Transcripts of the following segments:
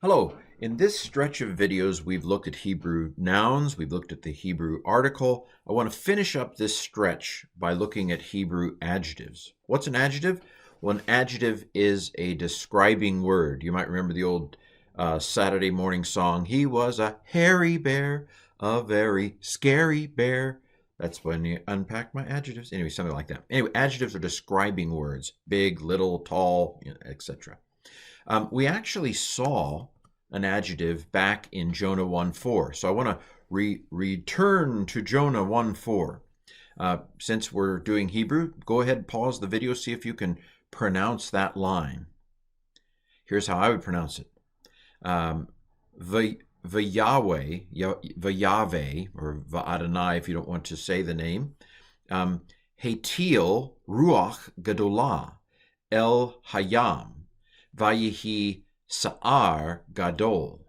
Hello. In this stretch of videos, we've looked at Hebrew nouns, we've looked at the Hebrew article. I want to finish up this stretch by looking at Hebrew adjectives. What's an adjective? Well, an adjective is a describing word. You might remember the old Saturday morning song, "He was a hairy bear, a very scary bear." That's when you unpack my adjectives. Anyway, something like that. Anyway, adjectives are describing words, big, little, tall, etc. We actually saw an adjective back in Jonah 1:4. So I want to return to Jonah 1:4. Since we're doing Hebrew, go ahead, pause the video, see if you can pronounce that line. Here's how I would pronounce it. V'Yahweh, or V'Adonai if you don't want to say the name. Hatil Ruach Gadolah El Hayam. Vayihi Sa'ar Gadol.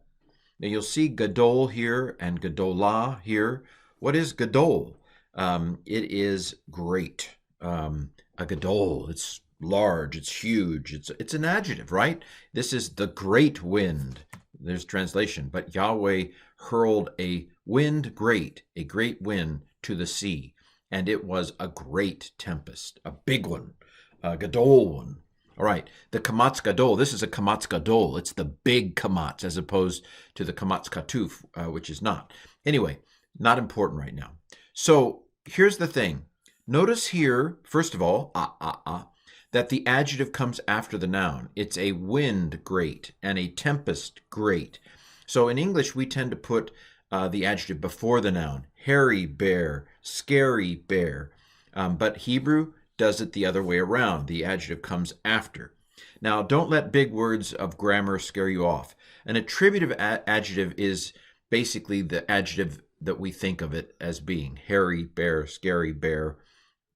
Now you'll see Gadol here and Gadolah here. What is Gadol? It is great. A Gadol, it's large, it's huge, it's an adjective, right? This is the great wind. There's translation. But Yahweh hurled a great wind to the sea. And it was a great tempest, a big one, a Gadol one. All right, the kamatz gadol, this is a kamatz gadol. It's the big kamatz as opposed to the kamatz katuf, which is not. Anyway, not important right now. So here's the thing. Notice here, first of all, that the adjective comes after the noun. It's a wind great and a tempest great. So in English, we tend to put the adjective before the noun. Hairy bear, scary bear. But Hebrew does it the other way around. The adjective comes after. Now, don't let big words of grammar scare you off. An attributive adjective is basically the adjective that we think of it as being. Hairy bear, scary bear,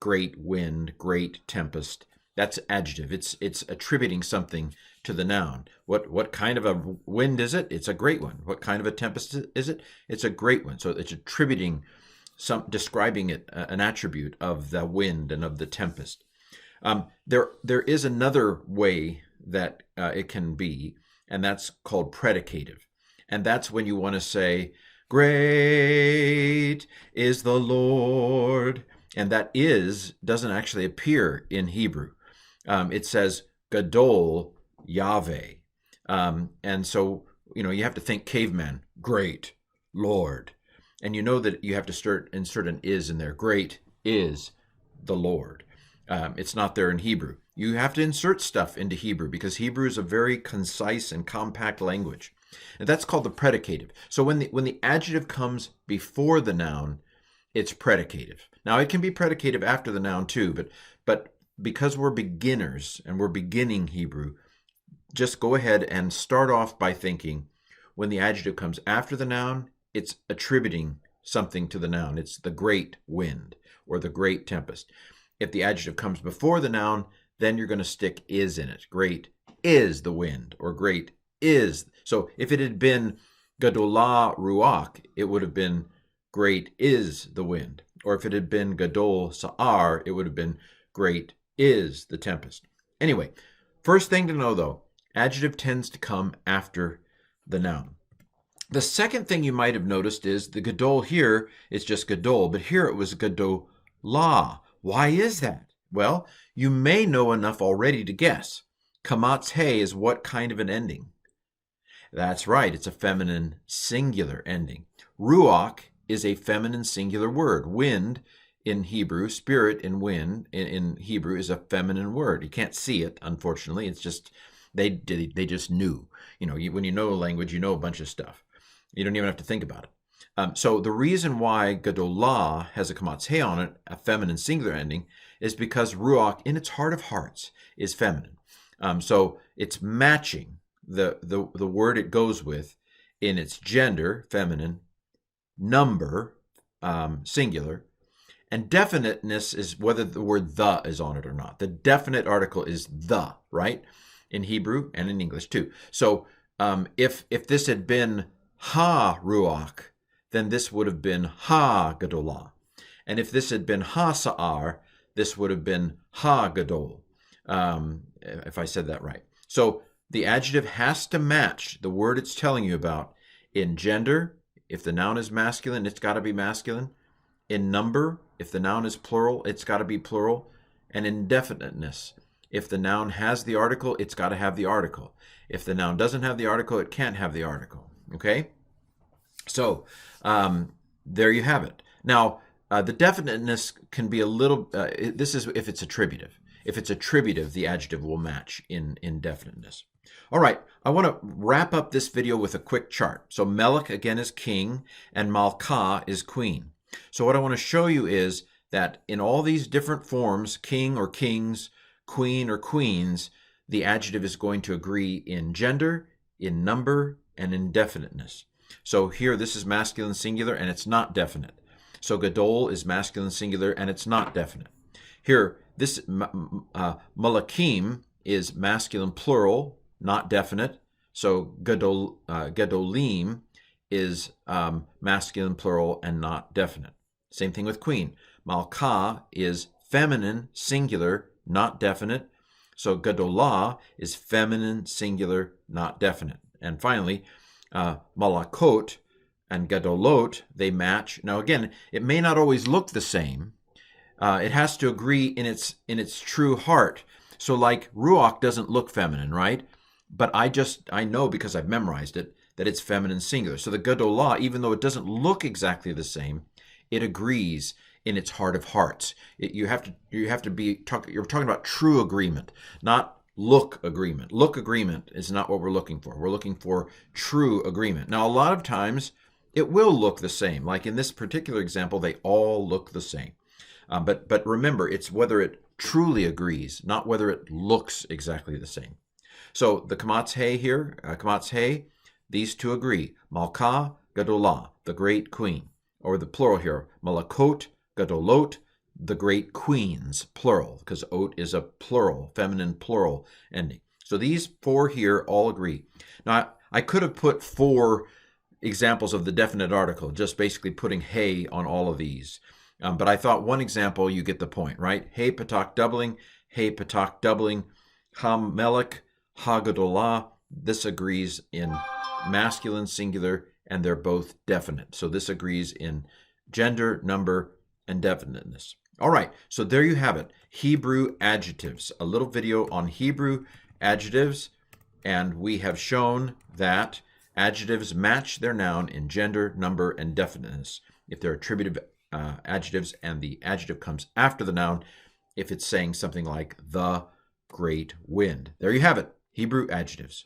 great wind, great tempest. That's adjective. It's attributing something to the noun. What kind of a wind is it? It's a great one. What kind of a tempest is it? It's a great one. So it's attributing describing it, an attribute of the wind and of the tempest. There is another way that it can be, and that's called predicative. And that's when you want to say, "Great is the Lord." And that is doesn't actually appear in Hebrew. It says, "Gadol Yahweh." And so, you have to think caveman, great Lord. And you know that you have to insert an is in there. Great is the Lord. It's not there in Hebrew. You have to insert stuff into Hebrew because Hebrew is a very concise and compact language. And that's called the predicative. So when the adjective comes before the noun, it's predicative. Now it can be predicative after the noun too, but because we're beginners and we're beginning Hebrew, just go ahead and start off by thinking when the adjective comes after the noun, it's attributing something to the noun. It's the great wind or the great tempest. If the adjective comes before the noun, then you're going to stick is in it. Great is the wind, or great is. So if it had been Gadolah Ruach, it would have been great is the wind. Or if it had been Gadol Sa'ar, it would have been great is the tempest. Anyway, first thing to know though, adjective tends to come after the noun. The second thing you might have noticed is the Gadol here is just Gadol, but here it was Gadolah. Why is that? Well, you may know enough already to guess. Kamatz He is what kind of an ending? That's right, it's a feminine singular ending. Ruach is a feminine singular word. Wind in Hebrew, spirit in wind in Hebrew is a feminine word. You can't see it, unfortunately. It's just, they just knew. When you know a language, you know a bunch of stuff. You don't even have to think about it. So the reason why Gadolah has a kamatz he on it, a feminine singular ending, is because Ruach, in its heart of hearts, is feminine. So it's matching the word it goes with in its gender, feminine, number, singular, and definiteness is whether the word the is on it or not. The definite article is the, right? In Hebrew and in English too. So if this had been Ha Ruach, then this would have been Ha Gadolah. And if this had been Ha Sa'ar, this would have been Ha Gadol, if I said that right. So the adjective has to match the word it's telling you about. In gender, if the noun is masculine, it's got to be masculine. In number, if the noun is plural, it's got to be plural. And in definiteness, if the noun has the article, it's got to have the article. If the noun doesn't have the article, it can't have the article. Okay? So there you have it. Now, the definiteness can be a little, this is if it's attributive. If it's attributive, the adjective will match in definiteness. All right, I want to wrap up this video with a quick chart. So Melech, again, is king, and Malkah is queen. So what I want to show you is that in all these different forms, king or kings, queen or queens, the adjective is going to agree in gender, in number, and in definiteness. So here, this is masculine singular, and it's not definite. So Gadol is masculine singular, and it's not definite. Here, this Malakim is masculine plural, not definite. So Gadolim is masculine plural and not definite. Same thing with queen. Malkah is feminine singular, not definite. So Gadolah is feminine singular, not definite. And finally, Malakot and Gadolot, they match. Now again, it may not always look the same. It has to agree in its true heart. So like Ruach doesn't look feminine, right? But I know because I've memorized it that it's feminine singular. So the Gadolah, even though it doesn't look exactly the same, it agrees in its heart of hearts. You're talking about true agreement, not look agreement. Look agreement is not what we're looking for. We're looking for true agreement. Now, a lot of times it will look the same. Like in this particular example, they all look the same. But remember, it's whether it truly agrees, not whether it looks exactly the same. So the Kamatz He here, Kamatz He, these two agree. Malkah, Gadolah, the great queen. Or the plural here, Malakot, Gadolot, the great queens, plural, because ot is a plural, feminine plural ending. So these four here all agree. Now, I could have put 4 examples of the definite article, just basically putting He on all of these. But I thought one example, you get the point, right? He Patak doubling, Ham Melech, Ha Gadolah. This agrees in masculine singular, and they're both definite. So this agrees in gender, number, and definiteness. All right, so there you have it. Hebrew adjectives, a little video on Hebrew adjectives, and we have shown that adjectives match their noun in gender, number, and definiteness. If they're attributive adjectives and the adjective comes after the noun, if it's saying something like the great wind. There you have it, Hebrew adjectives.